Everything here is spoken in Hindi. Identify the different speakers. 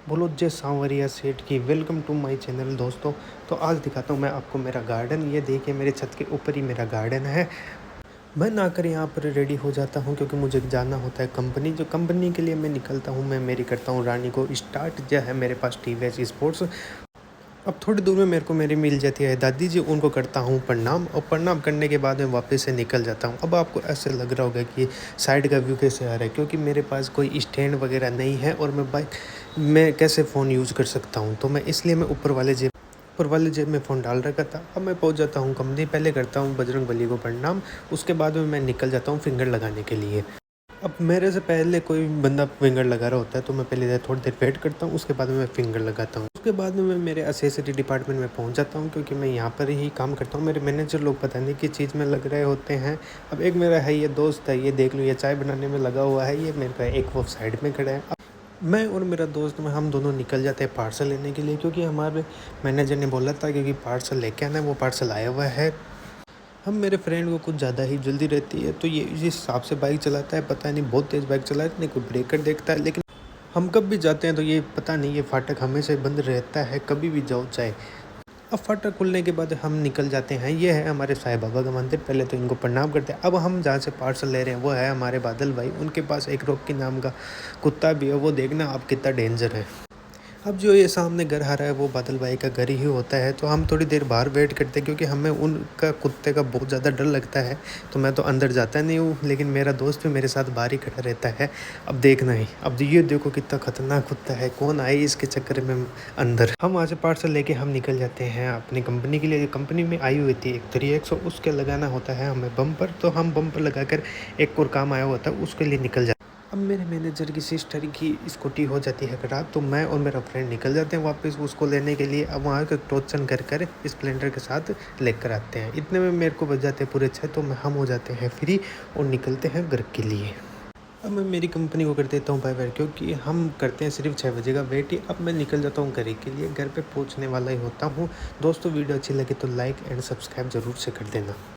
Speaker 1: बोलो जय सांवरिया सेठ की। वेलकम टू माय चैनल दोस्तों। तो आज दिखाता हूँ मैं आपको मेरा गार्डन। ये देखिए मेरे छत के ऊपर ही मेरा गार्डन है। मैं नहाकर यहाँ पर रेडी हो जाता हूँ क्योंकि मुझे जाना होता है कंपनी। जो कंपनी के लिए मैं निकलता हूँ, मैं मेरी करता हूँ रानी को स्टार्ट। जो है मेरे पास टीवीएस स्पोर्ट्स। अब थोड़ी दूर में मेरे को मेरी मिल जाती है दादी जी, उनको करता हूँ प्रणाम और प्रणाम करने के बाद मैं वापस से निकल जाता हूँ। अब आपको ऐसे लग रहा होगा कि साइड का व्यू कैसे आ रहा है, क्योंकि मेरे पास कोई स्टैंड वगैरह नहीं है और मैं कैसे फ़ोन यूज़ कर सकता हूँ। तो मैं इसलिए मैं ऊपर वाले जेब में फ़ोन डाल रखा था। अब मैं पहुँच जाता हूँ कंपनी। पहले करता हूँ बजरंगबली को प्रणाम, उसके बाद में मैं निकल जाता हूँ फिंगर लगाने के लिए। अब मेरे से पहले कोई बंदा फिंगर लगा रहा होता है तो मैं पहले थोड़ी देर वेट करता हूँ, उसके बाद में मैं फिंगर लगाता हूँ। उसके बाद में मैं मेरे एसेसरी डिपार्टमेंट में पहुँच जाता हूँ, क्योंकि मैं यहाँ पर ही काम करता हूँ। मेरे मैनेजर लोग पता नहीं किस चीज़ में लग रहे होते हैं। अब एक मेरा है ये दोस्त है, ये देख लो, ये चाय बनाने में लगा हुआ है। ये मेरे का एक वो साइड में खड़ा है। अब मैं और मेरा दोस्त में हम दोनों निकल जाते हैं पार्सल लेने के लिए, क्योंकि हमारे मैनेजर ने बोला था क्योंकि पार्सल लेके आना है। वो पार्सल आया हुआ है। हम मेरे फ्रेंड को कुछ ज़्यादा ही जल्दी रहती है, तो ये इस हिसाब से बाइक चलाता है। पता नहीं बहुत तेज़ बाइक चलाता है, नहीं कोई ब्रेकर देखता है। लेकिन हम कब भी जाते हैं तो ये पता नहीं, ये फाटक हमेशा बंद रहता है, कभी भी जाओ चाहे। अब फाटक खुलने के बाद हम निकल जाते हैं। ये है हमारे साईं बाबा का मंदिर। पहले तो इनको प्रणाम करते हैं। अब हम जहाँ से पार्सल ले रहे हैं वो है हमारे बादल भाई। उनके पास एक रॉकी नाम का कुत्ता भी है। वो देखना आप कितना डेंजर है। अब जो ये सामने घर आ रहा है वो बादल भाई का घर ही होता है। तो हम थोड़ी देर बाहर वेट करते हैं, क्योंकि हमें उनका कुत्ते का बहुत ज़्यादा डर लगता है। तो मैं तो अंदर जाता नहीं हूँ, लेकिन मेरा दोस्त भी मेरे साथ बाहर ही खड़ा रहता है। अब देखना ही, अब ये देखो कितना खतरनाक कुत्ता है, कौन आए इसके चक्कर में अंदर। हम वहाँ से पार्सल लेके हम निकल जाते हैं अपनी कंपनी के लिए। कंपनी में आई हुई थी एक 3X, उसके लगाना होता है हमें बम्पर। तो हम बम्पर लगाकर एक और काम आया होता है उसके लिए निकल जाते। अब मेरे मैनेजर की सिस्टर की स्कूटी हो जाती है खराब, तो मैं और मेरा फ्रेंड निकल जाते हैं वापस उसको लेने के लिए। अब वहाँ के टोचन कर स्प्लेंडर के साथ लेकर आते हैं। इतने में मेरे को बज जाते हैं पूरे 6, तो हम हो जाते हैं फ्री और निकलते हैं घर के लिए। अब मैं मेरी कंपनी को कर देता हूँ बाय बाय, क्योंकि हम करते हैं सिर्फ 6 बजे का वेट ही। अब मैं निकल जाता हूँ घर के लिए, घर पे पहुँचने वाला ही होता हूँ। दोस्तों वीडियो अच्छी लगे तो लाइक एंड सब्सक्राइब ज़रूर से कर देना।